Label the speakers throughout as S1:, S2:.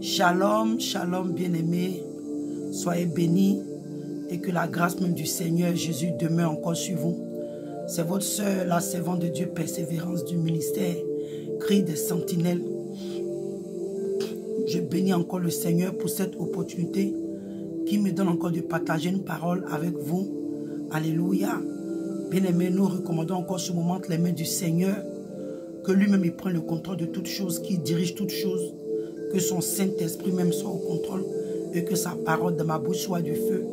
S1: Shalom, shalom bien-aimés, soyez bénis et que la grâce même du Seigneur Jésus demeure encore sur vous. C'est votre sœur, la servante de Dieu, persévérance du ministère, cri des sentinelles. Je bénis encore le Seigneur pour cette opportunité qui me donne encore de partager une parole avec vous. Alléluia. Bien-aimés, nous recommandons encore ce moment les mains du Seigneur, que lui-même il prenne le contrôle de toutes choses, qu'il dirige toutes choses, que son Saint-Esprit même soit au contrôle et que sa parole de ma bouche soit du feu,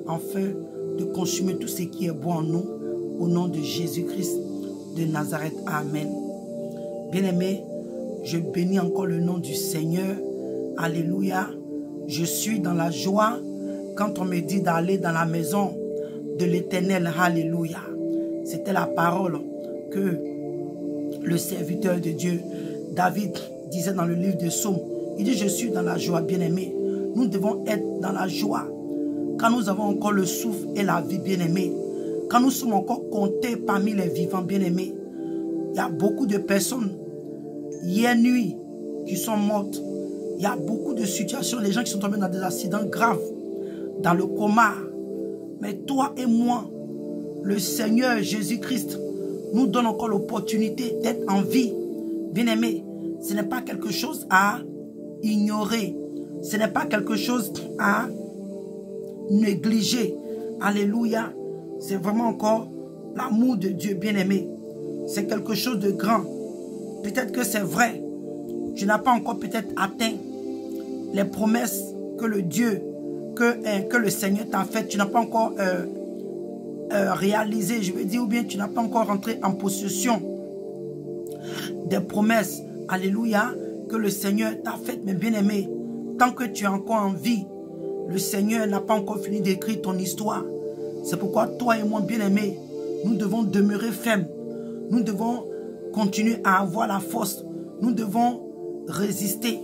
S1: afin de consumer tout ce qui est bon en nous, au nom de Jésus-Christ de Nazareth. Amen. Bien-aimés, je bénis encore le nom du Seigneur. Alléluia. Je suis dans la joie quand on me dit d'aller dans la maison de l'Éternel. Alléluia. C'était la parole que le serviteur de Dieu, David, disait dans le livre de Psaumes. Il dit, je suis dans la joie, bien-aimés. Nous devons être dans la joie quand nous avons encore le souffle et la vie, bien-aimés. Quand nous sommes encore comptés parmi les vivants, bien-aimés. Il y a beaucoup de personnes, hier nuit, qui sont mortes. Il y a beaucoup de situations, les gens qui sont tombés dans des accidents graves, dans le coma. Mais toi et moi, le Seigneur Jésus-Christ nous donne encore l'opportunité d'être en vie. Bien-aimés, ce n'est pas quelque chose à ignorer. Ce n'est pas quelque chose à négliger. Alléluia. C'est vraiment encore l'amour de Dieu, bien-aimé. C'est quelque chose de grand. Peut-être que c'est vrai. Tu n'as pas encore peut-être atteint les promesses que le Seigneur t'a faites. Tu n'as pas encore réalisé, je veux dire, ou bien tu n'as pas encore rentré en possession des promesses. Alléluia. Que le Seigneur t'a faites, mes bien-aimés. Tant que tu es encore en vie, le Seigneur n'a pas encore fini d'écrire ton histoire. C'est pourquoi toi et moi, bien-aimés, nous devons demeurer fermes. Nous devons continuer à avoir la force. Nous devons résister.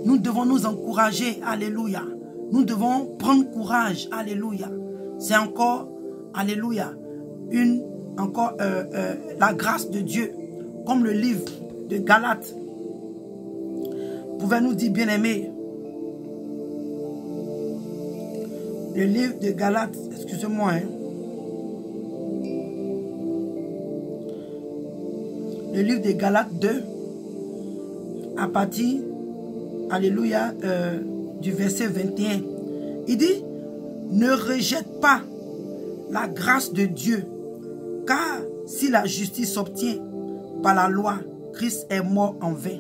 S1: Nous devons nous encourager. Alléluia. Nous devons prendre courage. Alléluia. C'est encore, alléluia, la grâce de Dieu. Comme le livre de Galates pouvait nous dire, bien-aimés, le livre de Galates, excusez-moi, le livre de Galates 2, à partir, alléluia, du verset 21, il dit, ne rejette pas la grâce de Dieu, car si la justice s'obtient par la loi, Christ est mort en vain.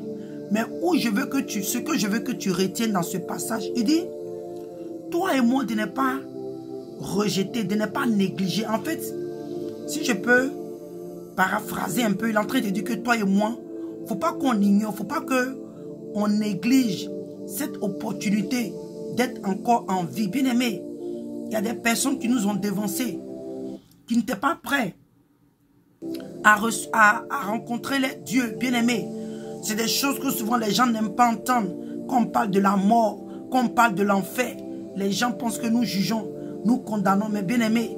S1: Mais ce que je veux que tu retiennes dans ce passage, il dit, toi et moi, de ne pas rejeter, de ne pas négliger. En fait, si je peux paraphraser un peu, il est en train de dire que toi et moi, il ne faut pas qu'on ignore, il ne faut pas qu'on néglige cette opportunité d'être encore en vie. Bien aimé, il y a des personnes qui nous ont dévancés, qui n'étaient pas prêts à rencontrer les dieux. Bien aimé, c'est des choses que souvent les gens n'aiment pas entendre. Quand on parle de la mort, quand on parle de l'enfer, les gens pensent que nous jugeons, nous condamnons. Mais bien aimé,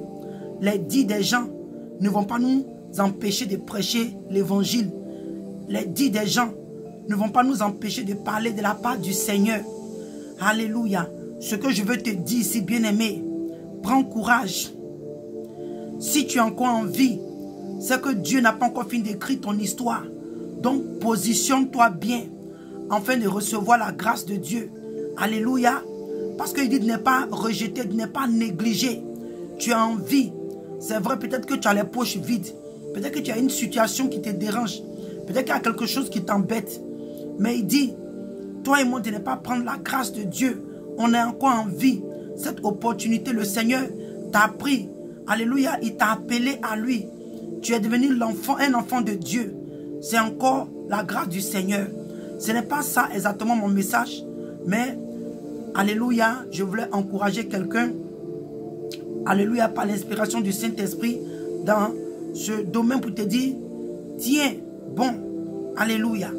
S1: les dits des gens ne vont pas nous empêcher de prêcher l'évangile. Les dits des gens ne vont pas nous empêcher de parler de la part du Seigneur. Alléluia. Ce que je veux te dire ici, bien aimé, prends courage. Si tu es encore en vie, c'est que Dieu n'a pas encore fini d'écrire ton histoire. Donc, positionne-toi bien afin de recevoir la grâce de Dieu. Alléluia. Parce qu'il dit de ne pas rejeter, de ne pas négliger. Tu es en vie. C'est vrai, peut-être que tu as les poches vides. Peut-être que tu as une situation qui te dérange. Peut-être qu'il y a quelque chose qui t'embête. Mais il dit, toi et moi, de ne pas prendre la grâce de Dieu. On est encore en vie. Cette opportunité, le Seigneur t'a pris. Alléluia, il t'a appelé à lui. Tu es devenu un enfant de Dieu. C'est encore la grâce du Seigneur. Ce n'est pas ça exactement mon message. Mais, alléluia, je voulais encourager quelqu'un. Alléluia, par l'inspiration du Saint-Esprit dans ce domaine pour te dire, tiens bon. Alléluia.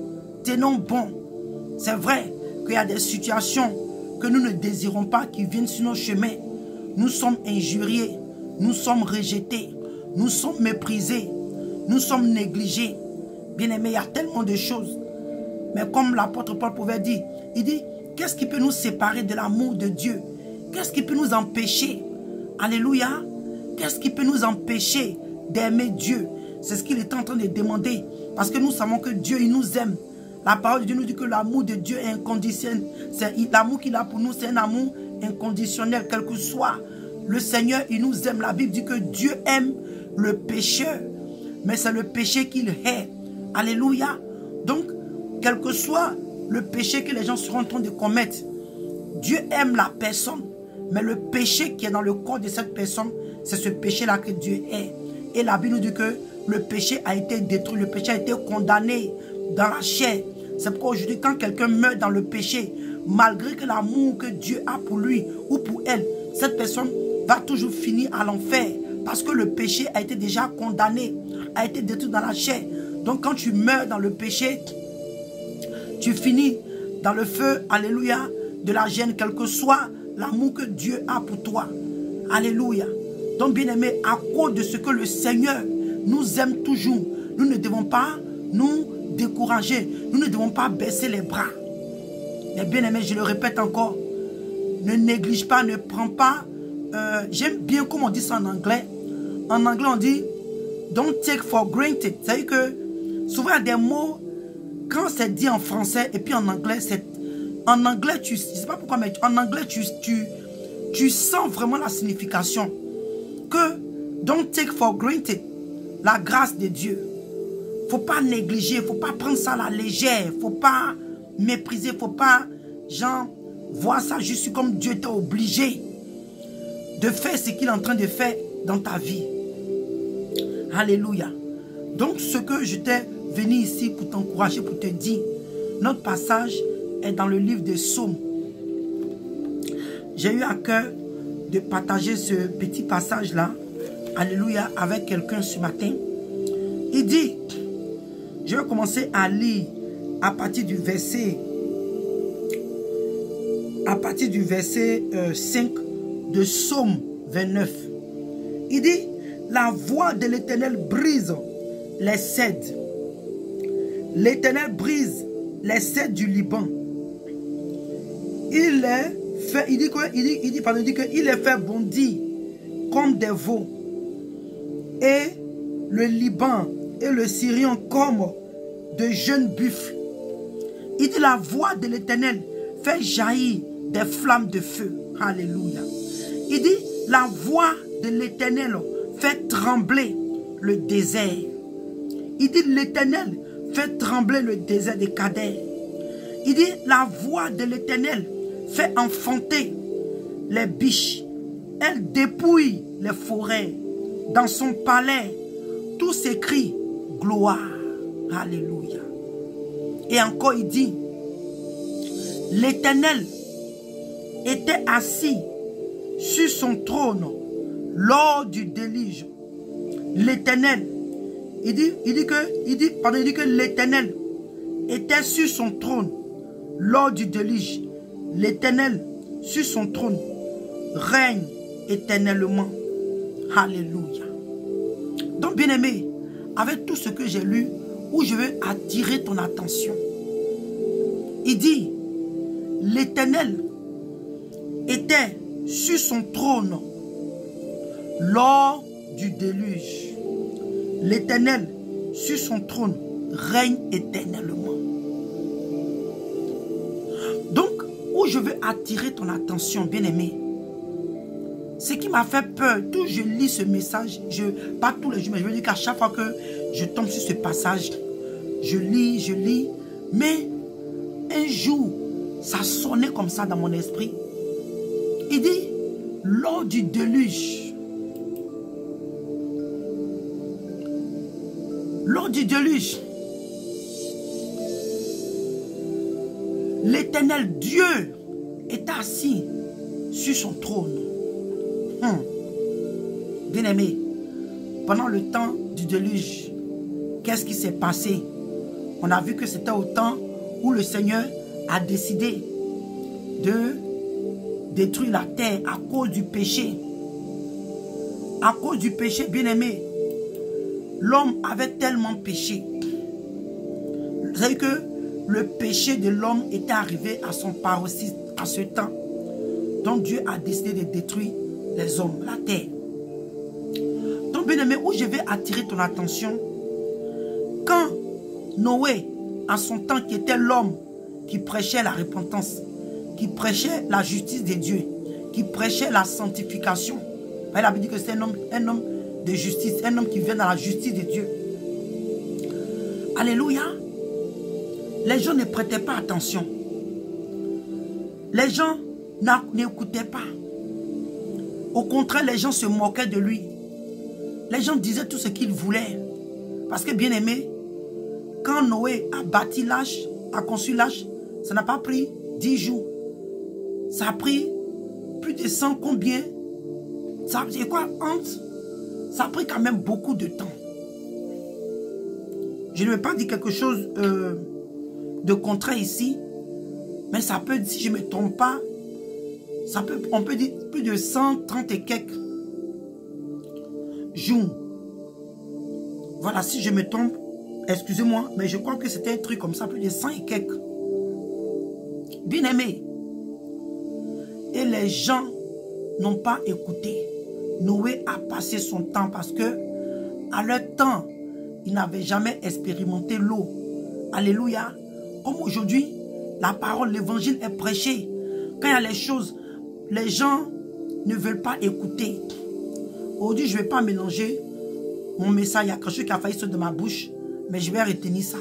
S1: Tenons bon. C'est vrai qu'il y a des situations que nous ne désirons pas qui viennent sur nos chemins. Nous sommes injuriés. Nous sommes rejetés. Nous sommes méprisés. Nous sommes négligés. Bien aimé, il y a tellement de choses. Mais comme l'apôtre Paul pouvait dire, il dit, Qu'est-ce qui peut nous séparer de l'amour de Dieu? Qu'est-ce qui peut nous empêcher? Alléluia. Qu'est-ce qui peut nous empêcher d'aimer Dieu? C'est ce qu'il est en train de demander. Parce que nous savons que Dieu, il nous aime. La parole de Dieu nous dit que l'amour de Dieu est inconditionnel. L'amour qu'il a pour nous, c'est un amour inconditionnel, quel que soit. Le Seigneur, il nous aime. La Bible dit que Dieu aime le pécheur. Mais c'est le péché qu'il hait. Alléluia. Donc, quel que soit le péché que les gens seront en train de commettre, Dieu aime la personne. Mais le péché qui est dans le corps de cette personne, c'est ce péché-là que Dieu hait. Et la Bible nous dit que le péché a été détruit, le péché a été condamné dans la chair. C'est pourquoi aujourd'hui, quand quelqu'un meurt dans le péché, malgré que l'amour que Dieu a pour lui ou pour elle, cette personne va toujours finir à l'enfer. Parce que le péché a été déjà condamné, a été détruit dans la chair. Donc quand tu meurs dans le péché, tu finis dans le feu, alléluia, de la gêne, quel que soit l'amour que Dieu a pour toi. Alléluia. Donc bien aimé, à cause de ce que le Seigneur nous aime toujours, nous ne devons pas nous décourager. Nous ne devons pas baisser les bras. Mais bien aimé, je le répète encore, ne néglige pas, ne prends pas. J'aime bien comment on dit ça en anglais. En anglais, on dit don't take for granted. C'est-à-dire que souvent, il y a des mots, quand c'est dit en français et puis en anglais, en anglais, je ne sais pas pourquoi, mais en anglais, tu sens vraiment la signification. Que don't take for granted la grâce de Dieu. Il ne faut pas négliger, il ne faut pas prendre ça à la légère, il ne faut pas mépriser, il ne faut pas, genre, voir ça juste comme Dieu t'a obligé de faire ce qu'il est en train de faire dans ta vie. Alléluia. Donc, ce que je t'ai venu ici pour t'encourager, pour te dire, notre passage est dans le livre des Psaumes. J'ai eu à cœur de partager ce petit passage-là, alléluia, avec quelqu'un ce matin. Il dit, je vais commencer à lire à partir du verset 5 de Psaume 29. Il dit, la voix de l'Éternel brise les cèdres. L'Éternel brise les cèdres du Liban. Il dit qu'il les fait bondir comme des veaux. Et le Liban et le Syrien comme de jeunes buffles. Il dit la voix de l'Éternel fait jaillir des flammes de feu. Alléluia. Il dit la voix de l'Éternel fait trembler le désert. Il dit l'Éternel fait trembler le désert des Caders. Il dit la voix de l'Éternel fait enfanter les biches. Elle dépouille les forêts. Dans son palais, tout s'écrie gloire. Alléluia. Et encore il dit, l'Éternel était assis sur son trône lors du déluge. L'Éternel, il dit que l'Éternel était sur son trône lors du déluge. L'Éternel sur son trône règne éternellement. Alléluia. Donc bien aimé, avec tout ce que j'ai lu, où je veux attirer ton attention, il dit, l'Éternel était sur son trône lors du déluge. L'Éternel sur son trône règne éternellement. Donc, où je veux attirer ton attention, bien aimé, ce qui m'a fait peur, tout je lis ce message, pas tous les jours, mais je veux dire qu'à chaque fois que je tombe sur ce passage, je lis, mais un jour, ça sonnait comme ça dans mon esprit. Il dit, lors du déluge, l'Éternel Dieu est assis sur son trône. Bien aimé, pendant le temps du déluge, qu'est-ce qui s'est passé? On a vu que c'était au temps où le Seigneur a décidé de détruire la terre à cause du péché. À cause du péché, bien aimé, l'homme avait tellement péché. Vous savez que le péché de l'homme était arrivé à son paroxysme à ce temps. Donc Dieu a décidé de détruire les hommes, la terre. Donc bien-aimé, où je vais attirer ton attention, quand Noé, à son temps, qui était l'homme qui prêchait la repentance, qui prêchait la justice de Dieu, qui prêchait la sanctification. Il avait dit que c'est un homme de justice, un homme qui vient dans la justice de Dieu. Alléluia. Les gens ne prêtaient pas attention. Les gens n'écoutaient pas. Au contraire, les gens se moquaient de lui. Les gens disaient tout ce qu'ils voulaient. Parce que bien aimé, quand Noé a bâti l'arche, a conçu l'arche, ça n'a pas pris 10 jours. Ça a pris plus de 100 combien? Ça c'est quoi, honte? Ça a pris quand même beaucoup de temps. Je ne vais pas dire quelque chose de contraire ici, mais ça peut, si je ne me trompe pas, ça peut, on peut dire plus de 130 et quelques jours. Voilà, si je me trompe, excusez-moi, mais je crois que c'était un truc comme ça, plus de 100 et quelques. Bien aimé. Et les gens n'ont pas écouté. Noé a passé son temps parce que, à leur temps, ils n'avaient jamais expérimenté l'eau. Alléluia. Comme aujourd'hui, la parole, l'évangile est prêché. Quand il y a les choses, les gens ne veulent pas écouter. Aujourd'hui, je ne vais pas mélanger mon message. Il y a quelque chose qui a failli sortir de ma bouche, mais je vais retenir ça.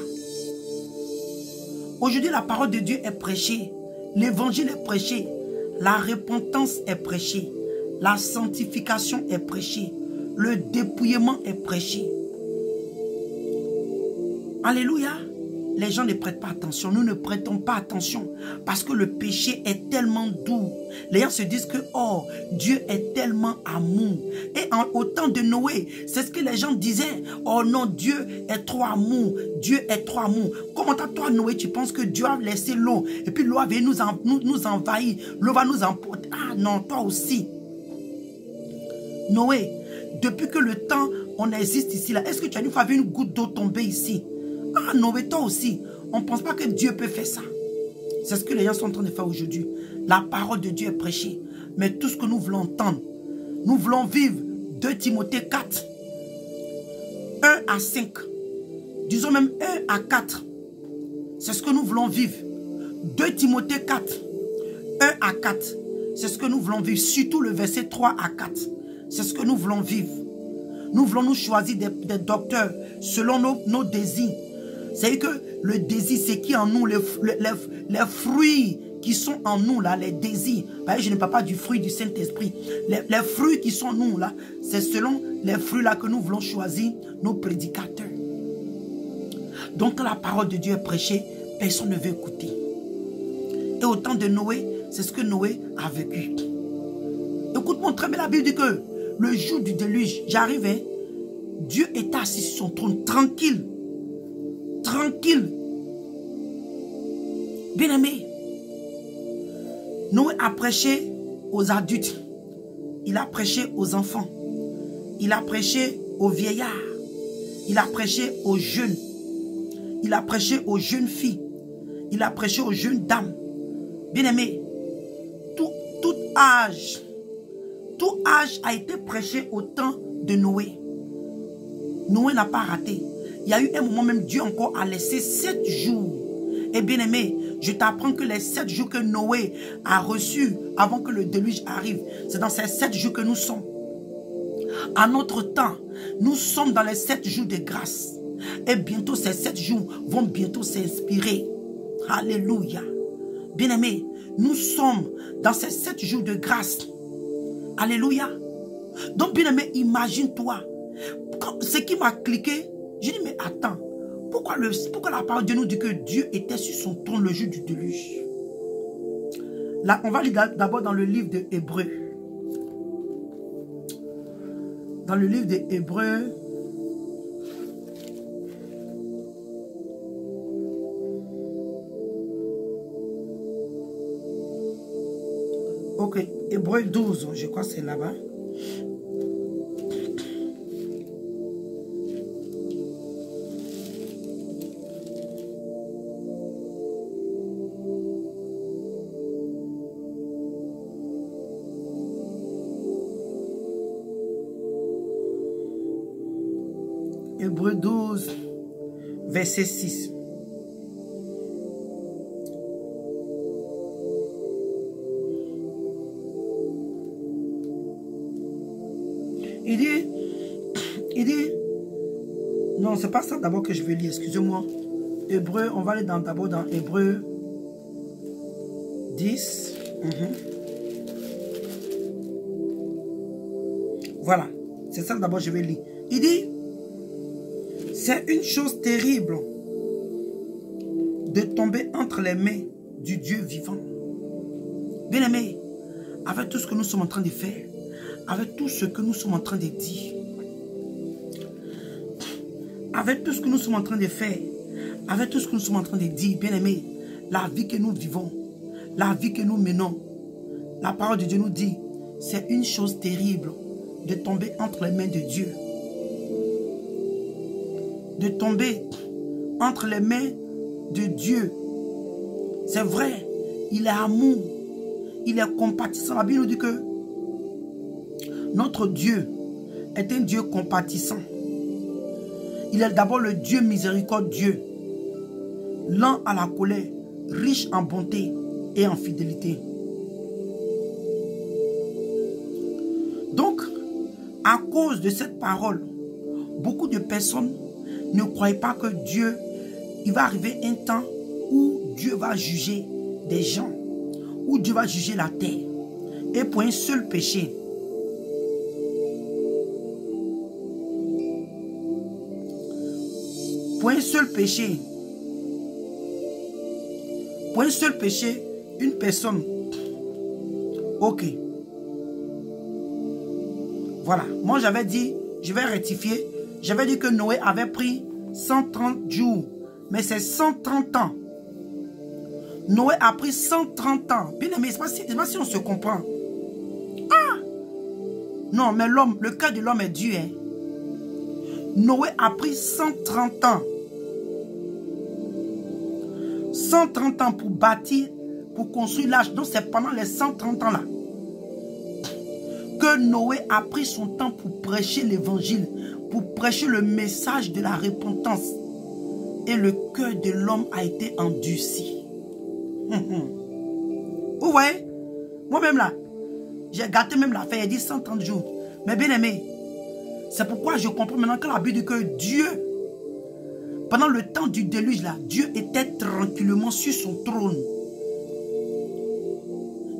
S1: Aujourd'hui, la parole de Dieu est prêchée. L'évangile est prêché. La repentance est prêchée. La sanctification est prêchée. Le dépouillement est prêché. Alléluia. Les gens ne prêtent pas attention. Nous ne prêtons pas attention. Parce que le péché est tellement doux. Les gens se disent que, oh, Dieu est tellement amour. Et au temps de Noé, c'est ce que les gens disaient. Oh non, Dieu est trop amour. Dieu est trop amour. Comment toi, Noé, tu penses que Dieu a laissé l'eau? Et puis l'eau va nous envahir. L'eau va nous emporter. Ah non, toi aussi. Noé, depuis que le temps, on existe ici, là, est-ce que tu as une fois vu une goutte d'eau tomber ici? Ah non, mais toi aussi, on ne pense pas que Dieu peut faire ça. C'est ce que les gens sont en train de faire aujourd'hui. La parole de Dieu est prêchée. Mais tout ce que nous voulons entendre, nous voulons vivre 2 Timothée 4, 1 à 5. Disons même 1 à 4. C'est ce que nous voulons vivre. 2 Timothée 4, 1 à 4. C'est ce que nous voulons vivre. Surtout le verset 3 à 4. C'est ce que nous voulons vivre. Nous voulons nous choisir des docteurs selon nos désirs. C'est que le désir, c'est qui en nous, les fruits qui sont en nous, là, les désirs. Je ne parle pas du fruit du Saint-Esprit. Les fruits qui sont en nous, là, c'est selon les fruits là que nous voulons choisir nos prédicateurs. Donc, quand la parole de Dieu est prêchée, personne ne veut écouter. Et au temps de Noé, c'est ce que Noé a vécu. Écoute-moi très bien, la Bible dit que le jour du déluge, j'arrive, hein, Dieu est assis sur son trône, tranquille. Tranquille. Bien-aimé, Noé a prêché aux adultes. Il a prêché aux enfants. Il a prêché aux vieillards. Il a prêché aux jeunes. Il a prêché aux jeunes filles. Il a prêché aux jeunes dames. Bien-aimé, tout âge a été prêché au temps de Noé. Noé n'a pas raté. Il y a eu un moment même, Dieu encore a laissé 7 jours. Et bien aimé, je t'apprends que les 7 jours que Noé a reçus avant que le déluge arrive, c'est dans ces 7 jours que nous sommes. À notre temps, nous sommes dans les 7 jours de grâce. Et bientôt, ces 7 jours vont bientôt s'inspirer. Alléluia. Bien aimé, nous sommes dans ces 7 jours de grâce. Alléluia. Donc bien aimé, imagine-toi. Ce qui m'a cliqué, j'ai dit, mais attends, pourquoi la parole de Dieu nous dit que Dieu était sur son trône le jour du déluge? Là, on va lire d'abord dans le livre de Hébreux. Dans le livre de Hébreux, ok, Hébreux 12, je crois que c'est là-bas. Hébreux 12, verset 6. Il dit, non, c'est pas ça d'abord que je vais lire, excusez-moi. Hébreux, on va aller d'abord dans Hébreux 10. Voilà, c'est ça d'abord que je vais lire. Il dit, c'est une chose terrible de tomber entre les mains du Dieu vivant. Bien aimé, avec tout ce que nous sommes en train de faire, avec tout ce que nous sommes en train de dire, avec tout ce que nous sommes en train de faire, avec tout ce que nous sommes en train de dire, bien aimé, la vie que nous vivons, la vie que nous menons, la parole de Dieu nous dit, c'est une chose terrible de tomber entre les mains de Dieu. De tomber entre les mains de Dieu. C'est vrai, il est amour, il est compatissant. La Bible nous dit que notre Dieu est un Dieu compatissant. Il est d'abord le Dieu miséricordieux, lent à la colère, riche en bonté et en fidélité. Donc, à cause de cette parole, beaucoup de personnes ne croient pas que Dieu, il va arriver un temps où Dieu va juger des gens, où Dieu va juger la terre. Et pour un seul péché, une personne, ok. Voilà, moi j'avais dit, je vais rectifier, j'avais dit que Noé avait pris 130 jours, mais c'est 130 ans. Noé a pris 130 ans. Bien aimé, c'est pas si on se comprend. Ah! Non, mais l'homme, le cœur de l'homme est dur. Hein? Noé a pris 130 ans. 130 ans pour bâtir, pour construire l'arche. Donc c'est pendant les 130 ans là que Noé a pris son temps pour prêcher l'évangile, pour prêcher le message de la repentance. Et le cœur de l'homme a été endurci. Vous voyez? Moi-même là, j'ai gâté même l'affaire, il dit 130 jours. Mais bien aimé, c'est pourquoi je comprends maintenant que la Bible dit que Dieu, pendant le temps du déluge là, Dieu était tranquillement sur son trône.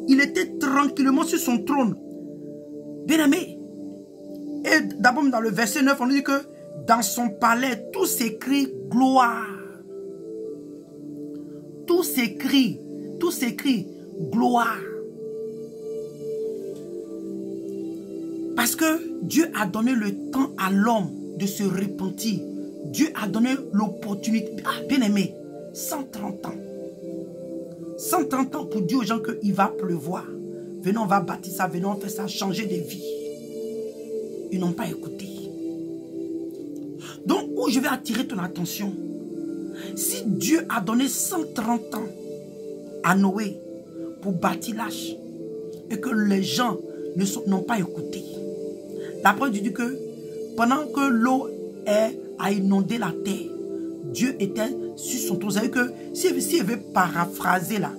S1: Il était tranquillement sur son trône. Bien aimé. Et d'abord dans le verset 9, on dit que dans son palais, tout s'écrit gloire. Tout s'écrit gloire. Parce que Dieu a donné le temps à l'homme de se repentir. Dieu a donné l'opportunité. Ah, bien aimé, 130 ans. 130 ans pour dire aux gens qu'il va pleuvoir. Venons, on va bâtir ça, venons, on fait ça, changer de vie. Ils n'ont pas écouté. Donc, où je vais attirer ton attention, si Dieu a donné 130 ans à Noé pour bâtir l'arche et que les gens n'ont pas écouté, la parole dit que pendant que l'eau a inondé la terre, Dieu était sur son trône. C'est-à-dire que si je veux paraphraser là,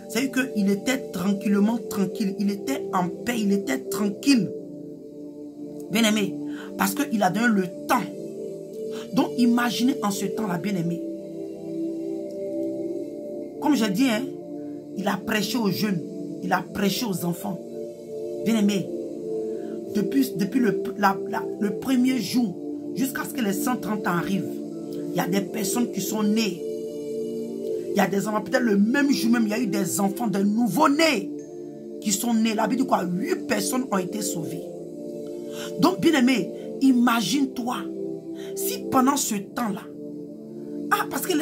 S1: c'est-à-dire qu'il était tranquillement tranquille, il était en paix, il était tranquille. Bien aimé, parce qu'il a donné le temps. Donc imaginez en ce temps-là, bien aimé. Comme je dis, hein, il a prêché aux jeunes, il a prêché aux enfants. Bien aimé, depuis le premier jour jusqu'à ce que les 130 ans arrivent, il y a des personnes qui sont nées. Il y a des enfants, peut-être le même jour même, il y a eu des enfants, des nouveau-nés qui sont nés. La Bible dit quoi? 8 personnes ont été sauvées. Donc, bien aimé, imagine-toi, si pendant ce temps-là, parce que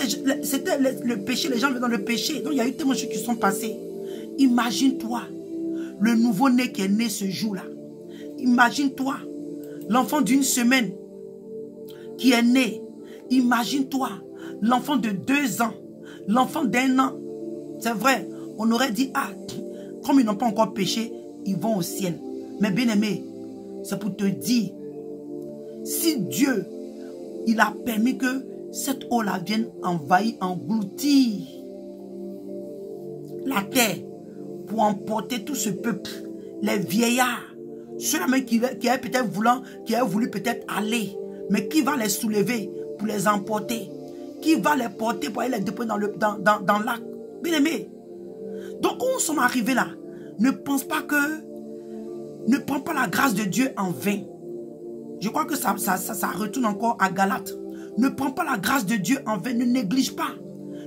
S1: c'était le péché, les gens vivaient dans le péché, donc il y a eu tellement de choses qui sont passées. Imagine-toi, le nouveau-né qui est né ce jour-là. Imagine-toi, l'enfant d'une semaine qui est né. Imagine-toi, l'enfant de 2 ans, l'enfant d'1 an. C'est vrai, on aurait dit, comme ils n'ont pas encore péché, ils vont au ciel. Mais bien aimé, c'est pour te dire, si Dieu, il a permis que cette eau-là vienne envahir, engloutir la terre pour emporter tout ce peuple, les vieillards, ceux-là qui avaient peut-être voulu peut-être aller, mais qui va les soulever pour les emporter, qui va les porter pour aller les déposer dans le lac. Bien aimé. Donc, quand nous sommes arrivés là, ne prends pas la grâce de Dieu en vain. Je crois que ça retourne encore à Galates. Ne prends pas la grâce de Dieu en vain, ne néglige pas.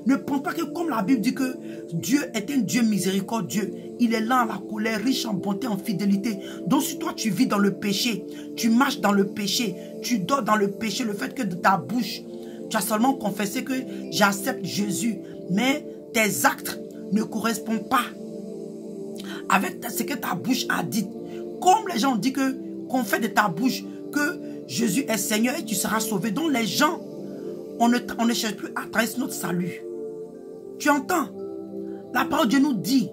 S1: Ne pense pas que comme la Bible dit que Dieu est un Dieu miséricordieux, il est lent à la colère, riche en bonté, en fidélité. Donc si toi tu vis dans le péché, tu marches dans le péché, tu dors dans le péché, le fait que de ta bouche, tu as seulement confessé que j'accepte Jésus, mais tes actes ne correspondent pas avec ce que ta bouche a dit. Comme les gens ont dit qu'on fait de ta bouche que Jésus est Seigneur et tu seras sauvé. Donc les gens, on ne cherche plus à trahir notre salut. Tu entends? La parole de Dieu nous dit,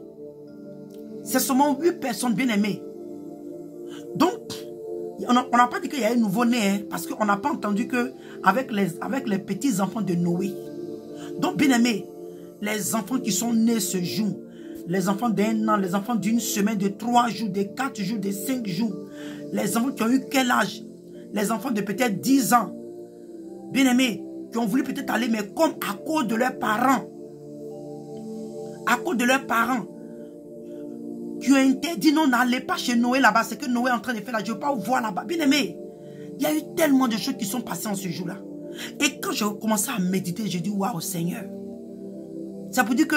S1: c'est seulement 8 personnes bien aimées. Donc, on n'a pas dit qu'il y a un nouveau-né, hein, parce qu'on n'a pas entendu que avec les petits enfants de Noé. Donc, bien aimés, les enfants qui sont nés ce jour, les enfants d'1 an, les enfants d'une semaine, de 3 jours, de 4 jours, de 5 jours, les enfants qui ont eu quel âge? Les enfants de peut-être 10 ans, bien aimés, qui ont voulu peut-être aller, mais comme à cause de leurs parents, qui ont interdit, non, n'allez pas chez Noé là-bas, c'est que Noé est en train de faire là, je ne veux pas vous voir là-bas. Bien aimé, il y a eu tellement de choses qui sont passées en ce jour-là. Et quand j'ai commencé à méditer, j'ai dit, waouh Seigneur. Ça veut dire que,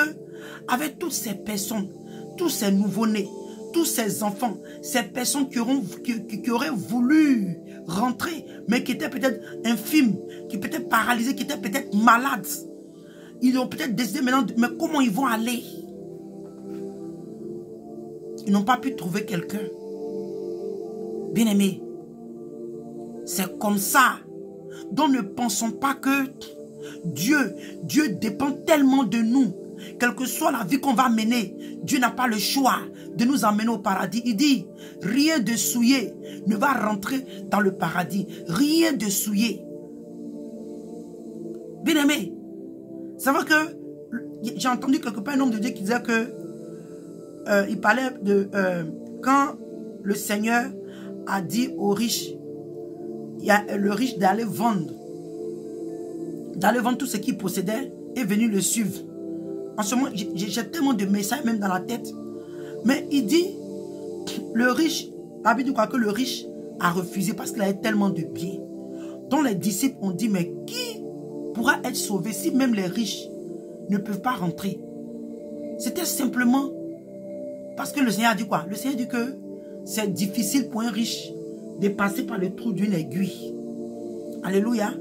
S1: avec toutes ces personnes, tous ces nouveau-nés, tous ces enfants, ces personnes qui auraient voulu rentrer, mais qui étaient peut-être infimes, qui étaient peut-être paralysés, qui étaient peut-être malades. Ils ont peut-être décidé maintenant, mais comment ils vont aller? Ils n'ont pas pu trouver quelqu'un. Bien-aimé, c'est comme ça. Donc ne pensons pas que Dieu dépend tellement de nous. Quelle que soit la vie qu'on va mener, Dieu n'a pas le choix de nous emmener au paradis. Il dit, rien de souillé ne va rentrer dans le paradis. Rien de souillé. Bien-aimé, c'est vrai que j'ai entendu quelque part un homme de Dieu qui disait que il parlait de quand le Seigneur a dit aux riches, il y a le riche d'aller vendre tout ce qu'il possédait et venir le suivre. En ce moment, j'ai tellement de messages même dans la tête. Mais il dit, le riche, la Bible dit quoi, que le riche a refusé parce qu'il avait tellement de biens. Donc les disciples ont dit, mais qui pourra être sauvé si même les riches ne peuvent pas rentrer? C'était simplement parce que le Seigneur a dit quoi? Le Seigneur dit que c'est difficile pour un riche de passer par le trou d'une aiguille. Alléluia.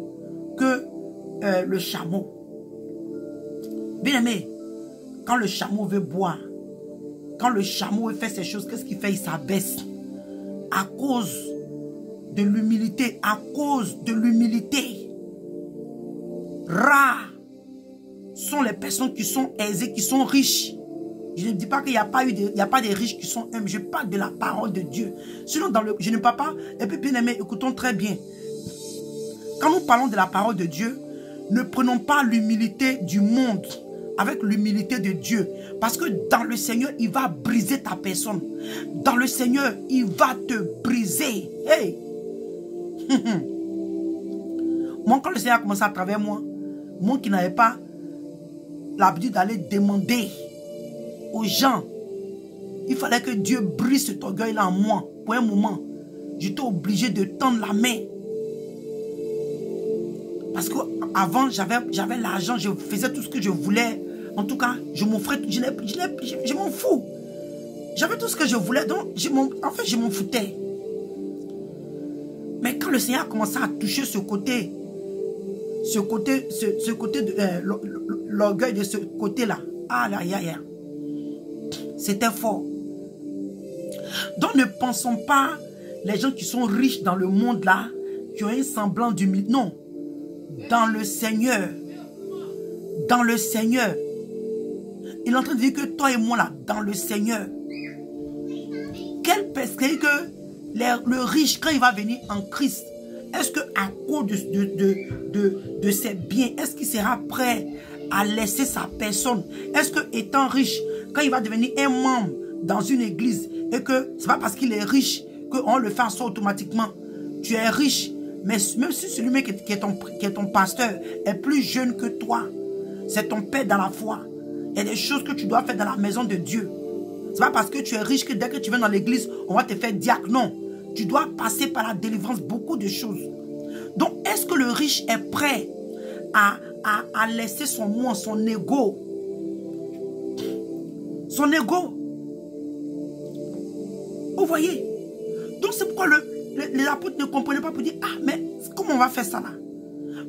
S1: Que le chameau. Bien aimé, quand le chameau veut boire, quand le chameau veut faire ces choses, qu'est-ce qu'il fait? Il s'abaisse. À cause de l'humilité, rares sont les personnes qui sont aisées, qui sont riches. Je ne dis pas qu'il n'y a pas des riches qui sont humbles. Je parle de la parole de Dieu. Sinon, je ne parle pas. Et puis, bien aimé, écoutons très bien. Quand nous parlons de la parole de Dieu, ne prenons pas l'humilité du monde avec l'humilité de Dieu. Parce que dans le Seigneur, il va briser ta personne. Dans le Seigneur, il va te briser. Hey! Moi, quand le Seigneur a commencé à travers moi qui n'avais pas l'habitude d'aller demander aux gens, il fallait que Dieu brise cet orgueil-là en moi. Pour un moment, j'étais obligé de tendre la main. Parce qu'avant, j'avais l'argent, je faisais tout ce que je voulais. En tout cas, je m'offrais, je m'en fous. J'avais tout ce que je voulais, donc en fait, je m'en foutais. Mais quand le Seigneur a commencé à toucher ce côté de l'orgueil de ce côté-là, c'était fort. Donc ne pensons pas les gens qui sont riches dans le monde là, qui ont un semblant d'humilité. Non. Dans le Seigneur. Dans le Seigneur. Il est en train de dire que toi et moi là, dans le Seigneur. Quelle personne que le riche, quand il va venir en Christ, est-ce qu'à cause de ses biens, est-ce qu'il sera prêt à laisser sa personne? Est-ce que étant riche, quand il va devenir un membre dans une église, et que c'est pas parce qu'il est riche qu'on le fait ça automatiquement. Tu es riche, mais même si celui qui est ton pasteur est plus jeune que toi, c'est ton père dans la foi. Il y a des choses que tu dois faire dans la maison de Dieu. C'est pas parce que tu es riche que dès que tu viens dans l'église, on va te faire diacre. Non. Tu dois passer par la délivrance, beaucoup de choses. Donc, est-ce que le riche est prêt à laisser son moi, son ego? Son ego. Vous voyez? Donc, c'est pourquoi les apôtres ne comprenaient pas pour dire, ah, mais comment on va faire ça là?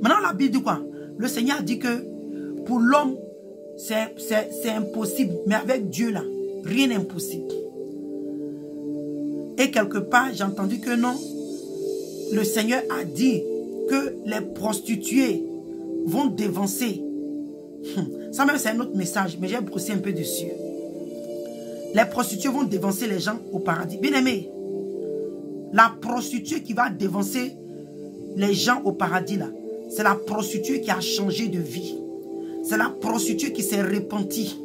S1: Maintenant, la Bible dit quoi? Le Seigneur a dit que pour l'homme, c'est impossible. Mais avec Dieu là, rien n'est impossible. Et quelque part, j'ai entendu que non. Le Seigneur a dit que les prostituées vont dévancer. Ça même, c'est un autre message, mais j'ai brossé un peu dessus. Les prostituées vont dévancer les gens au paradis. Bien aimé, la prostituée qui va dévancer les gens au paradis, là, c'est la prostituée qui a changé de vie. C'est la prostituée qui s'est repentie.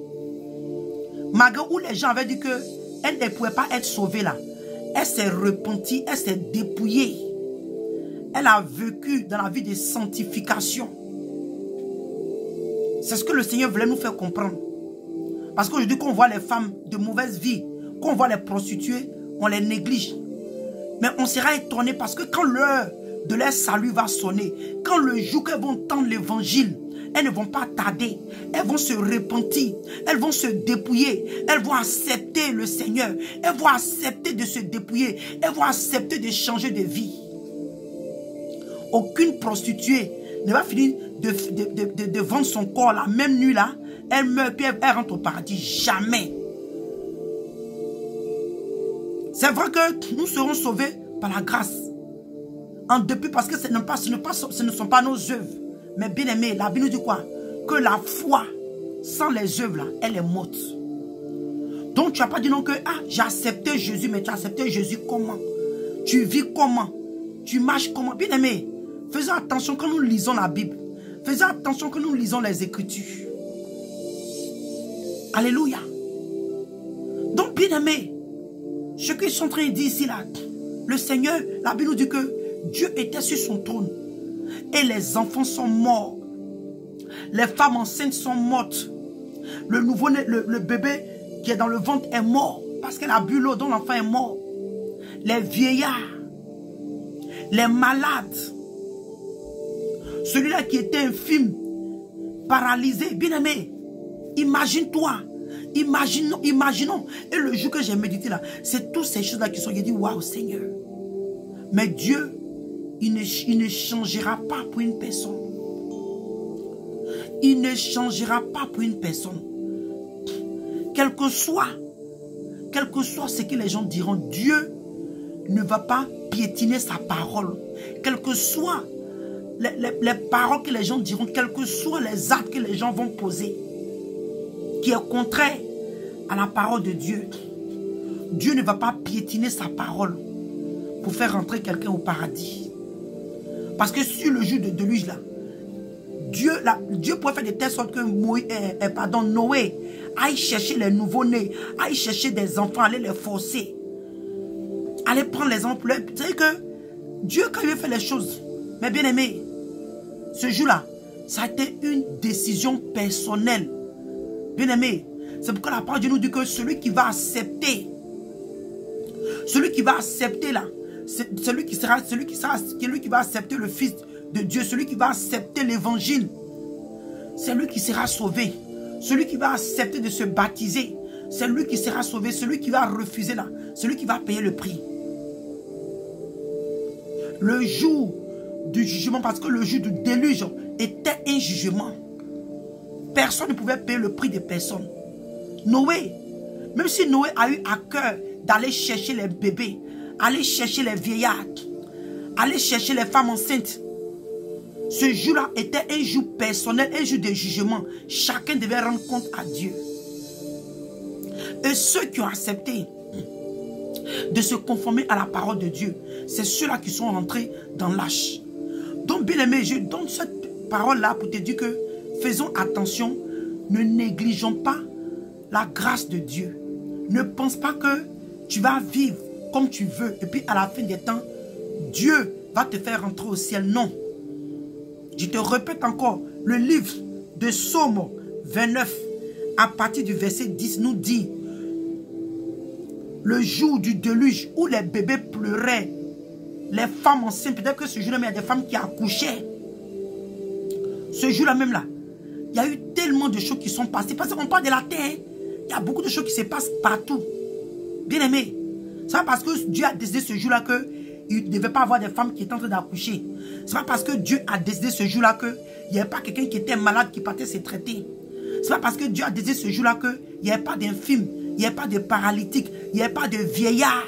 S1: Malgré où les gens avaient dit qu'elle ne pouvait pas être sauvée là. Elle s'est repentie, elle s'est dépouillée. Elle a vécu dans la vie de sanctification. C'est ce que le Seigneur voulait nous faire comprendre. Parce qu'aujourd'hui, quand on voit les femmes de mauvaise vie, quand on voit les prostituées, on les néglige. Mais on sera étonné parce que quand l'heure de leur salut va sonner, quand le jour qu'elles vont tendre l'évangile, elles ne vont pas tarder. Elles vont se repentir. Elles vont se dépouiller. Elles vont accepter le Seigneur. Elles vont accepter de se dépouiller. Elles vont accepter de changer de vie. Aucune prostituée ne va finir de vendre son corps la même nuit là. Elle meurt puis elle rentre au paradis. Jamais. C'est vrai que nous serons sauvés par la grâce. En dépit parce que ce ne sont pas nos œuvres. Mais bien aimé, la Bible nous dit quoi? Que la foi, sans les œuvres, là, elle est morte. Donc tu n'as pas dit non que, ah, j'ai accepté Jésus, mais tu as accepté Jésus comment? Tu vis comment? Tu marches comment? Bien aimé, faisons attention quand nous lisons la Bible. Faisons attention quand nous lisons les Écritures. Alléluia. Donc bien aimé, ce qu'ils sont en train de dire ici, là, le Seigneur, la Bible nous dit que Dieu était sur son trône. Et les enfants sont morts. Les femmes enceintes sont mortes. Le nouveau-né, le bébé qui est dans le ventre est mort. Parce qu'elle a bu l'eau dont l'enfant est mort. Les vieillards. Les malades. Celui-là qui était infime. Paralysé. Bien aimé. Imagine-toi. Imaginons. Et le jour que j'ai médité là. C'est toutes ces choses là qui sont. J'ai dit waouh Seigneur. Mais Dieu. Il ne changera pas pour une personne. Il ne changera pas pour une personne. Quel que soit ce que les gens diront, Dieu ne va pas piétiner sa parole. Quelles que soient les paroles que les gens diront, quels que soient les actes que les gens vont poser, qui est contraire à la parole de Dieu, Dieu ne va pas piétiner sa parole pour faire rentrer quelqu'un au paradis. Parce que sur le jour de déluge là, Dieu pourrait faire de telle sorte que Noé aille chercher les nouveaux-nés, aille chercher des enfants, aller les forcer, aller prendre les enfants. Vous savez que Dieu, quand il veut faire les choses, mais bien aimé, ce jour-là, ça a été une décision personnelle. Bien aimé, c'est pourquoi la parole de Dieu nous dit que celui qui va accepter là, celui qui va accepter le Fils de Dieu, celui qui va accepter l'évangile, c'est lui qui sera sauvé. Celui qui va accepter de se baptiser, c'est lui qui sera sauvé. Celui qui va refuser là, celui qui va payer le prix. Le jour du jugement, parce que le jour du déluge était un jugement. Personne ne pouvait payer le prix de personne. Noé, même si Noé a eu à cœur d'aller chercher les bébés, aller chercher les vieillards, aller chercher les femmes enceintes. Ce jour-là était un jour personnel, un jour de jugement. Chacun devait rendre compte à Dieu. Et ceux qui ont accepté, de se conformer à la parole de Dieu. C'est ceux-là qui sont rentrés dans l'âge. Donc, bien aimé, je donne cette parole-là pour te dire que faisons attention, ne négligeons pas la grâce de Dieu. Ne pense pas que tu vas vivre comme tu veux et puis à la fin des temps, Dieu va te faire rentrer au ciel. Non. Je te répète encore, le livre de Psaume 29, à partir du verset 10, nous dit: le jour du déluge où les bébés pleuraient, les femmes enceintes, peut-être que ce jour-là, il y a des femmes qui accouchaient. Ce jour-là même là, il y a eu tellement de choses qui sont passées. Parce qu'on parle de la terre, il y a beaucoup de choses qui se passent partout. Bien aimé, c'est pas parce que Dieu a décidé ce jour-là qu'il ne devait pas avoir des femmes qui étaient en train d'accoucher. C'est pas parce que Dieu a décidé ce jour-là qu'il n'y avait pas quelqu'un qui était malade qui partait se traiter. C'est pas parce que Dieu a décidé ce jour-là qu'il n'y avait pas d'infirme, il n'y avait pas de paralytique, il n'y avait pas de vieillard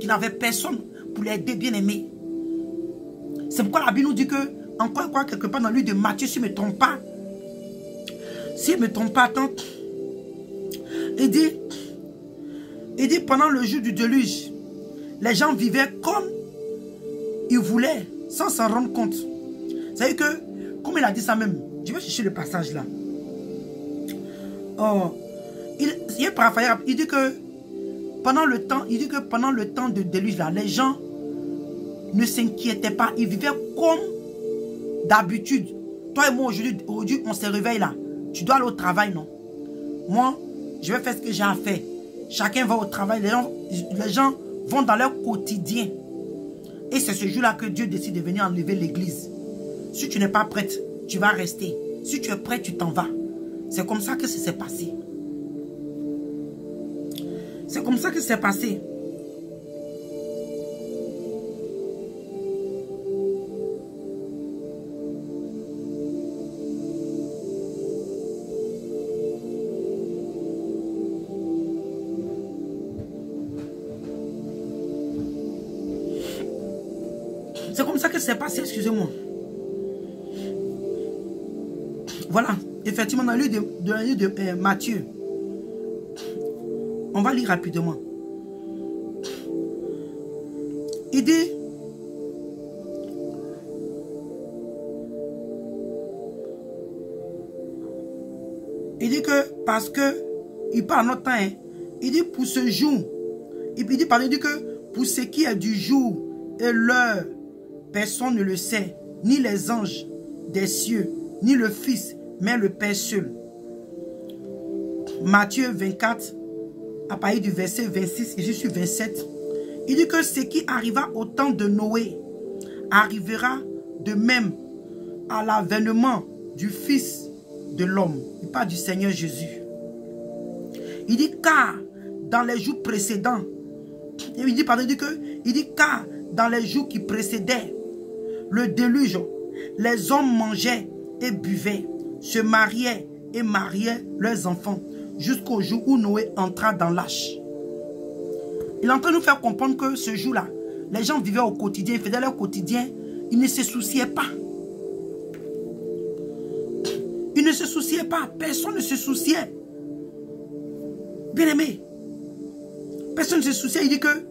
S1: qui n'avait personne pour l'aider, bien aimé. C'est pourquoi la Bible nous dit que, encore une fois, quelque part dans le livre de Matthieu, si je ne me trompe pas, attends, il dit pendant le jour du déluge, les gens vivaient comme ils voulaient, sans s'en rendre compte. C'est-à-dire que, comme il a dit ça même, je vais chercher le passage là. Oh, il dit que pendant le temps de déluge là, les gens ne s'inquiétaient pas, ils vivaient comme d'habitude. Toi et moi aujourd'hui on se réveille là. Tu dois aller au travail, non? Moi, je vais faire ce que j'ai à faire. Chacun va au travail, les gens vont dans leur quotidien. Et c'est ce jour-là que Dieu décide de venir enlever l'église. Si tu n'es pas prête, tu vas rester. Si tu es prêt, tu t'en vas. C'est comme ça que ça s'est passé. C'est comme ça que c'est passé. C'est comme ça que c'est passé, excusez-moi. Voilà, effectivement, dans le livre de Matthieu, on va lire rapidement. Il dit, que, parce que, il parle en notre temps, hein, il dit pour ce jour, il dit que pour ce qui est du jour et l'heure, personne ne le sait, ni les anges des cieux, ni le Fils, mais le Père seul. Matthieu 24, à partir du verset 26 et jusqu'au 27, il dit que ce qui arriva au temps de Noé arrivera de même à l'avènement du Fils de l'homme. Il parle du Seigneur Jésus. Il dit car dans les jours précédents, il dit car dans les jours qui précédaient le déluge, les hommes mangeaient et buvaient, se mariaient et mariaient leurs enfants, jusqu'au jour où Noé entra dans l'arche. Il est en train de nous faire comprendre que ce jour-là, les gens vivaient au quotidien, ils faisaient leur quotidien, ils ne se souciaient pas. Ils ne se souciaient pas, personne ne se souciait. Bien aimé, personne ne se souciait, il dit que,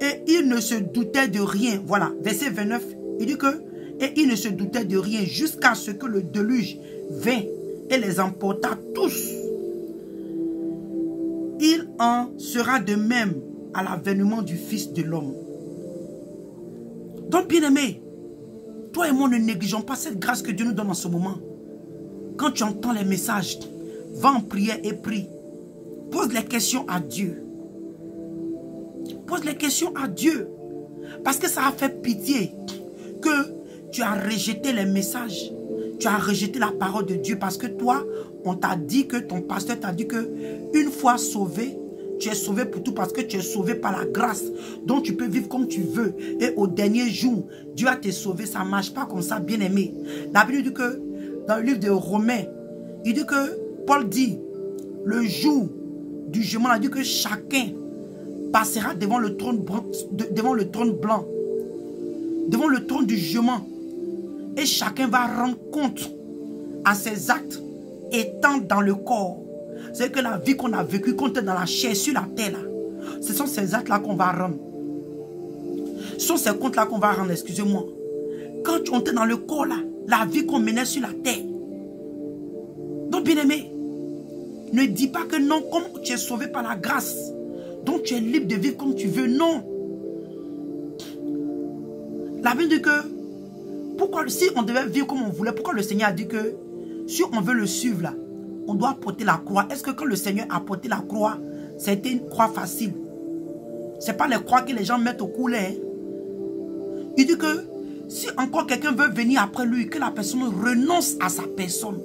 S1: et il ne se doutait de rien. Voilà, verset 29, il dit que, et il ne se doutait de rien jusqu'à ce que le déluge vint et les emporta tous. Il en sera de même à l'avènement du Fils de l'homme. Donc, bien aimé, toi et moi ne négligeons pas cette grâce que Dieu nous donne en ce moment. Quand tu entends les messages, va en prière et prie. Pose les questions à Dieu. Pose les questions à Dieu. Parce que ça a fait pitié que tu as rejeté les messages. Tu as rejeté la parole de Dieu parce que toi, on t'a dit que ton pasteur t'a dit que une fois sauvé, tu es sauvé pour tout parce que tu es sauvé par la grâce. Donc tu peux vivre comme tu veux. Et au dernier jour, Dieu a te sauvé. Ça ne marche pas comme ça, bien aimé. La Bible dit que dans le livre de Romains, il dit que Paul dit, le jour du jugement, il dit que chacun passera devant le trône blanc, devant le trône du jugement. Et chacun va rendre compte à ses actes étant dans le corps. C'est que la vie qu'on a vécue, qu'on est dans la chair, sur la terre, là, ce sont ces actes-là qu'on va rendre. Ce sont ces comptes-là qu'on va rendre, excusez-moi. Quand on était dans le corps, là, la vie qu'on menait sur la terre. Donc, bien-aimé, ne dis pas que non, comme tu es sauvé par la grâce, donc tu es libre de vivre comme tu veux. Non. La Bible dit que, pourquoi, si on devait vivre comme on voulait, pourquoi le Seigneur a dit que, si on veut le suivre, là, on doit porter la croix. Est-ce que quand le Seigneur a porté la croix, ça a été une croix facile? Ce n'est pas les croix que les gens mettent au cou. Hein. Il dit que, si encore quelqu'un veut venir après lui, que la personne renonce à sa personne.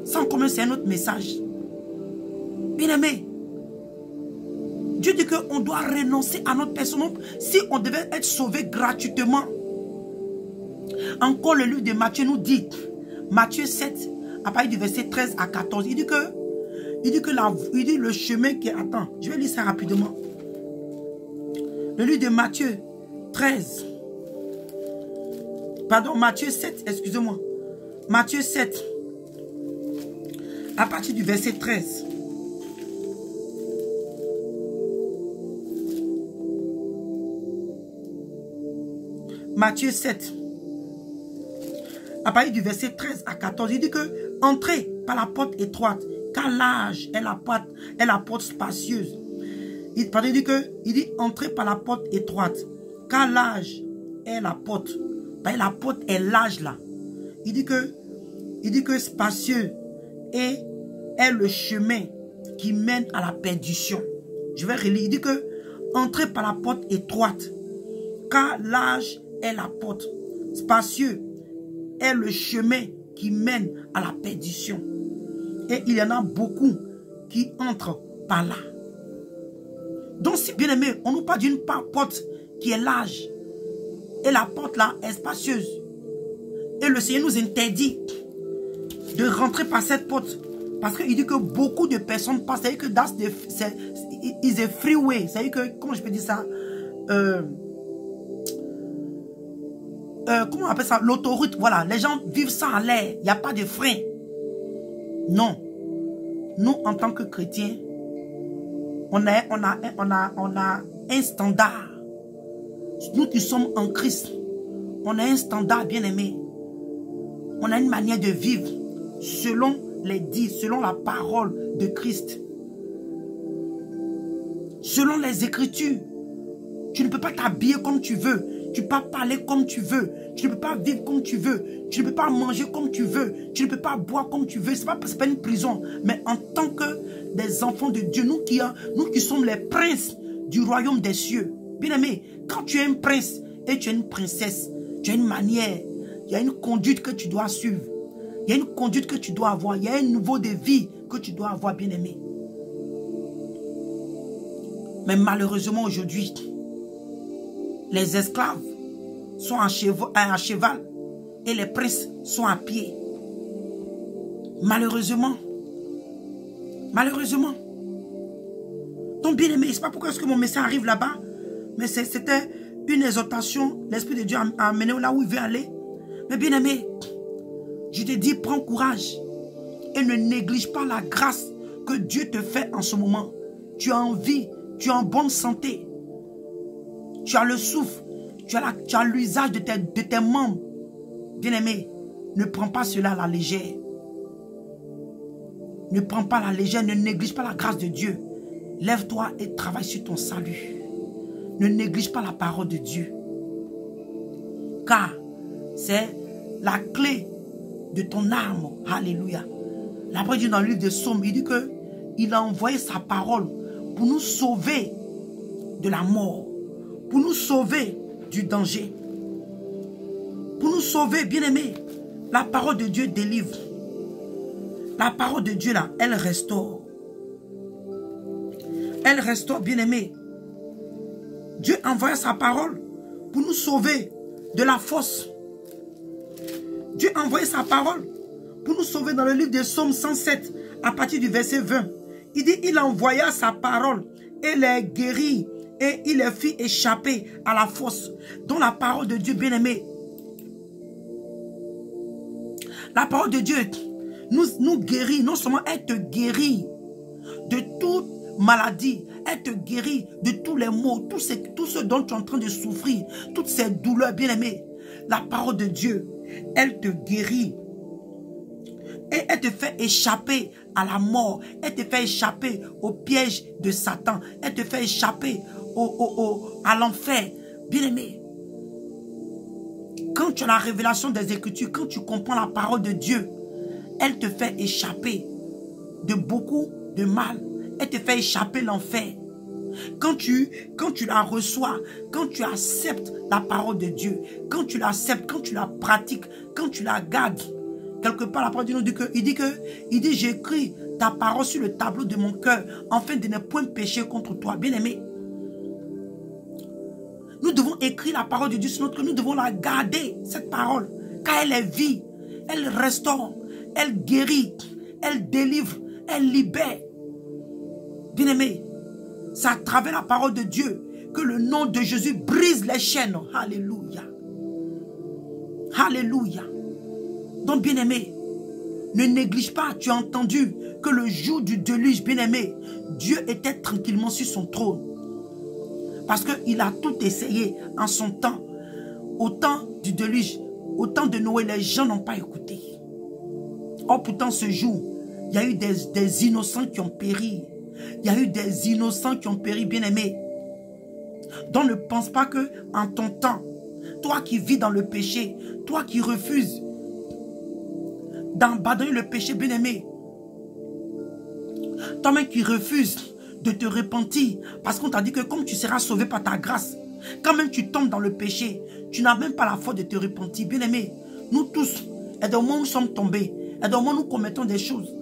S1: Sans commun, c'est un autre message. Bien aimé, Dieu dit qu'on doit renoncer à notre personne. Si on devait être sauvé gratuitement. Encore le livre de Matthieu nous dit, Matthieu 7, à partir du verset 13 à 14, il dit le chemin qui est... Attends, je vais lire ça rapidement. Le livre de Matthieu 13. Pardon, Matthieu 7, excusez-moi. Matthieu 7, à partir du verset 13. Matthieu 7, à partir du verset 13 à 14, il dit que entrez par la porte étroite, car large est la porte spacieuse. Il dit entrez par la porte étroite, car large est la porte. La porte est large là. Il dit que spacieux est le chemin qui mène à la perdition. Je vais relire. Il dit que entrez par la porte étroite, car large est la porte. Spacieux est le chemin qui mène à la perdition. Et il y en a beaucoup qui entrent par là. Donc si bien aimé, on nous parle d'une porte qui est large. Et la porte là est spacieuse. Et le Seigneur nous interdit de rentrer par cette porte. Parce qu'il dit que beaucoup de personnes passent. C'est-à-dire que it's a freeway. C'est-à-dire que, comment je peux dire ça? Comment on appelle ça? L'autoroute, voilà. Les gens vivent ça à l'air. Il n'y a pas de frein. Non. Nous, en tant que chrétiens, on a un standard. Nous qui sommes en Christ, on a un standard bien aimé. On a une manière de vivre selon les dits, selon la parole de Christ. Selon les Écritures. Tu ne peux pas t'habiller comme tu veux. Tu ne peux pas parler comme tu veux. Tu ne peux pas vivre comme tu veux. Tu ne peux pas manger comme tu veux. Tu ne peux pas boire comme tu veux. Ce n'est pas une prison. Mais en tant que des enfants de Dieu, nous qui sommes les princes du royaume des cieux. Bien aimé, quand tu es un prince et tu es une princesse, tu as une manière, il y a une conduite que tu dois suivre. Il y a une conduite que tu dois avoir. Il y a un niveau de vie que tu dois avoir, bien aimé. Mais malheureusement aujourd'hui, les esclaves sont à cheval et les princes sont à pied. Malheureusement. Malheureusement. Donc bien aimé, c'est pas pourquoi est-ce que mon message arrive là-bas. Mais c'était une exhortation. L'Esprit de Dieu a amené là où il veut aller. Mais bien aimé, je te dis, prends courage. Et ne néglige pas la grâce que Dieu te fait en ce moment. Tu as en vie, tu es en bonne santé. Tu as le souffle. Tu as l'usage de tes membres. Bien aimé, ne prends pas cela à la légère. Ne prends pas à la légère, ne néglige pas la grâce de Dieu. Lève-toi et travaille sur ton salut. Ne néglige pas la parole de Dieu. Car c'est la clé de ton âme. Alléluia. La parole dit dans le livre de Psaumes, il dit qu'il a envoyé sa parole pour nous sauver de la mort. Pour nous sauver du danger. Pour nous sauver, bien aimés. La parole de Dieu délivre. La parole de Dieu là, elle restaure. Elle restaure, bien aimés. Dieu envoie sa parole pour nous sauver de la fosse. Dieu a envoyé sa parole pour nous sauver dans le livre de Psaume 107 à partir du verset 20. Il dit, il envoya sa parole et les guérit et il les fit échapper à la fosse. Donc la parole de Dieu, bien aimé. La parole de Dieu nous guérit. Non seulement elle te guérit de toute maladie. Elle te guérit de tous les maux, tout ce dont tu es en train de souffrir, toutes ces douleurs, bien-aimé. La parole de Dieu, elle te guérit. Et elle te fait échapper à la mort. Elle te fait échapper au piège de Satan. Elle te fait échapper à l'enfer. Bien-aimé, quand tu as la révélation des Écritures, quand tu comprends la parole de Dieu, elle te fait échapper de beaucoup de mal. Elle te fait échapper l'enfer. Quand tu la reçois, quand tu acceptes la parole de Dieu, quand tu l'acceptes, quand tu la pratiques, quand tu la gardes, quelque part la parole de Dieu il dit j'écris ta parole sur le tableau de mon cœur, afin de ne point pécher contre toi. Bien-aimé, nous devons écrire la parole de Dieu sur notre cœur, nous devons la garder, cette parole, car elle est vie, elle restaure, elle guérit, elle délivre, elle libère. Bien-aimé, c'est à travers la parole de Dieu que le nom de Jésus brise les chaînes. Alléluia. Alléluia. Donc, bien-aimé, ne néglige pas, tu as entendu que le jour du déluge, bien-aimé, Dieu était tranquillement sur son trône. Parce qu'il a tout essayé en son temps. Au temps du déluge, au temps de Noé, les gens n'ont pas écouté. Or, pourtant, ce jour, il y a eu des innocents qui ont péri. Il y a eu des innocents qui ont péri, bien-aimés. Donc ne pense pas que en ton temps, toi qui vis dans le péché, toi qui refuses d'abandonner le péché, bien-aimé, toi-même qui refuses de te repentir, parce qu'on t'a dit que comme tu seras sauvé par ta grâce, quand même tu tombes dans le péché, tu n'as même pas la foi de te repentir, bien-aimé. Nous tous, et dans le moment où nous sommes tombés, et dans le moment où nous commettons des choses,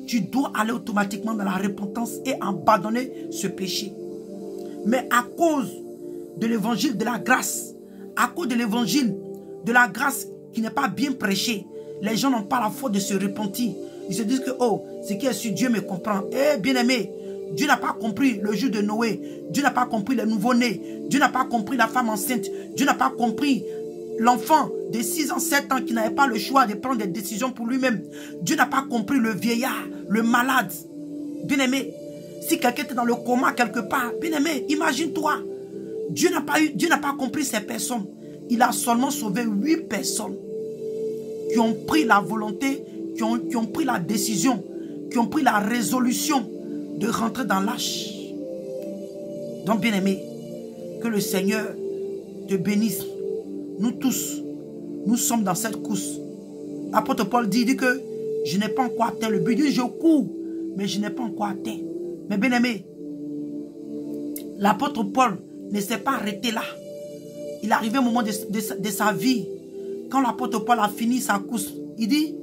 S1: tu dois aller automatiquement dans la repentance et abandonner ce péché. Mais à cause de l'évangile de la grâce, à cause de l'évangile de la grâce qui n'est pas bien prêché, les gens n'ont pas la foi de se repentir. Ils se disent que, oh, ce qui est sur Dieu me comprend. Eh, bien-aimé, Dieu n'a pas compris le jour de Noé. Dieu n'a pas compris les nouveau-nés. Dieu n'a pas compris la femme enceinte. Dieu n'a pas compris l'enfant de 6 ans, 7 ans qui n'avait pas le choix de prendre des décisions pour lui-même. Dieu n'a pas compris le vieillard, le malade. Bien-aimé, si quelqu'un était dans le coma quelque part, bien-aimé, imagine-toi. Dieu n'a pas compris ces personnes. Il a seulement sauvé 8 personnes qui ont pris la volonté, qui ont pris la décision, qui ont pris la résolution de rentrer dans l'arche. Donc, bien-aimé, que le Seigneur te bénisse. Nous tous, nous sommes dans cette course. L'apôtre Paul dit que je n'ai pas encore atteint le but. Il dit je cours, mais je n'ai pas encore atteint. Mais bien aimé, l'apôtre Paul ne s'est pas arrêté là. Il est arrivé au moment de sa vie. Quand l'apôtre Paul a fini sa course, il dit,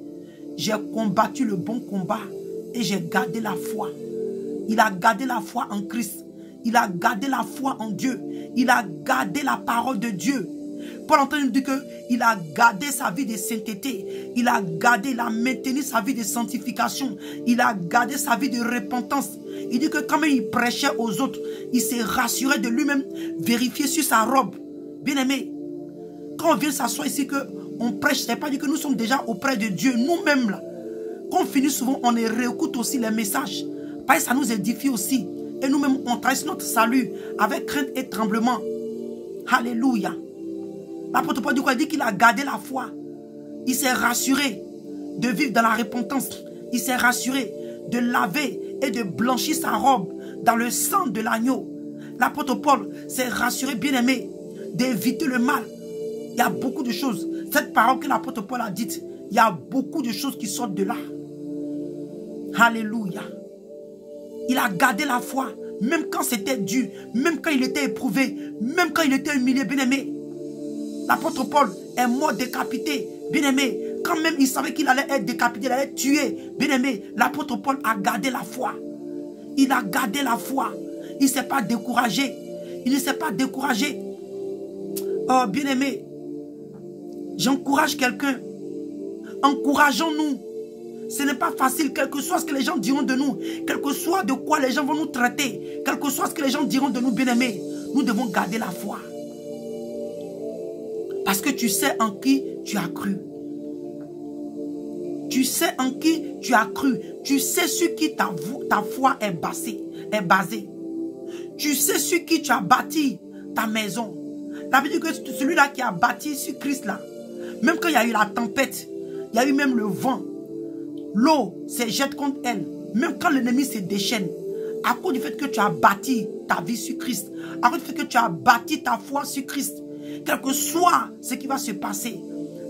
S1: j'ai combattu le bon combat et j'ai gardé la foi. Il a gardé la foi en Christ. Il a gardé la foi en Dieu. Il a gardé la parole de Dieu. Paul entend nous dire qu'il a gardé sa vie de sainteté. Il a maintenu sa vie de sanctification. Il a gardé sa vie de repentance. Il dit que quand même il prêchait aux autres, il s'est rassuré de lui-même, vérifié sur sa robe. Bien aimé, quand on vient s'asseoir ici, qu'on prêche, ce n'est pas dit que nous sommes déjà auprès de Dieu, nous-mêmes là. Quand on finit souvent, on réécoute aussi les messages. Parce que ça nous édifie aussi. Et nous-mêmes, on trace notre salut avec crainte et tremblement. Alléluia. L'apôtre Paul dit qu'il a gardé la foi. Il s'est rassuré de vivre dans la repentance. Il s'est rassuré de laver et de blanchir sa robe dans le sang de l'agneau. L'apôtre Paul s'est rassuré, bien aimé, d'éviter le mal. Il y a beaucoup de choses. Cette parole que l'apôtre Paul a dite, il y a beaucoup de choses qui sortent de là. Alléluia. Il a gardé la foi, même quand c'était dur, même quand il était éprouvé, même quand il était humilié, bien aimé. L'apôtre Paul est mort décapité, bien aimé. Quand même il savait qu'il allait être décapité, il allait être tué, bien aimé. L'apôtre Paul a gardé la foi. Il a gardé la foi. Il ne s'est pas découragé. Il ne s'est pas découragé. Oh, bien aimé, j'encourage quelqu'un. Encourageons-nous. Ce n'est pas facile, quel que soit ce que les gens diront de nous, quel que soit de quoi les gens vont nous traiter, quel que soit ce que les gens diront de nous, bien aimés, nous devons garder la foi. Parce que tu sais en qui tu as cru. Tu sais en qui tu as cru. Tu sais sur qui ta foi est basée. Tu sais sur qui tu as bâti ta maison. Ça veut dire que celui-là qui a bâti sur Christ là, même quand il y a eu la tempête, il y a eu même le vent, l'eau se jette contre elle, même quand l'ennemi se déchaîne, à cause du fait que tu as bâti ta vie sur Christ, à cause du fait que tu as bâti ta foi sur Christ, quel que soit ce qui va se passer,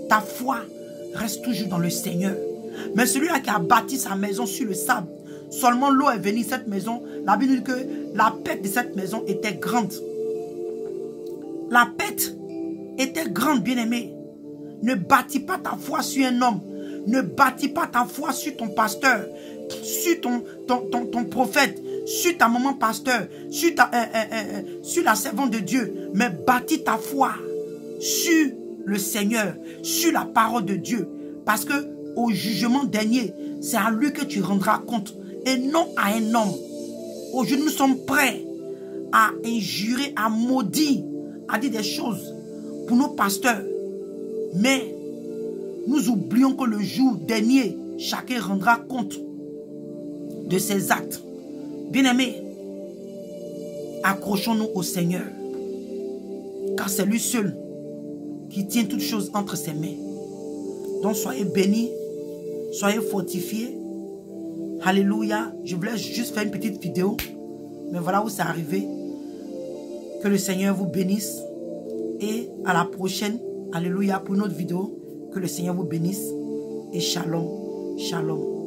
S1: ta foi reste toujours dans le Seigneur. Mais celui-là qui a bâti sa maison sur le sable, seulement l'eau est venue, cette maison, la Bible dit que la perte de cette maison était grande. La perte était grande, bien-aimé. Ne bâtis pas ta foi sur un homme. Ne bâtis pas ta foi sur ton pasteur, sur ton prophète, sur ta maman pasteur, sur la servante de Dieu. Mais bâtis ta foi sur le Seigneur, sur la parole de Dieu. Parce que au jugement dernier, c'est à lui que tu rendras compte et non à un homme. Aujourd'hui, nous sommes prêts à injurer, à maudire, à dire des choses pour nos pasteurs. Mais nous oublions que le jour dernier, chacun rendra compte de ses actes. Bien-aimés, accrochons-nous au Seigneur, car c'est lui seul qui tient toutes choses entre ses mains. Donc soyez bénis, soyez fortifiés. Alléluia. Je voulais juste faire une petite vidéo, mais voilà où c'est arrivé. Que le Seigneur vous bénisse et à la prochaine. Alléluia pour une autre vidéo. Que le Seigneur vous bénisse et shalom, shalom.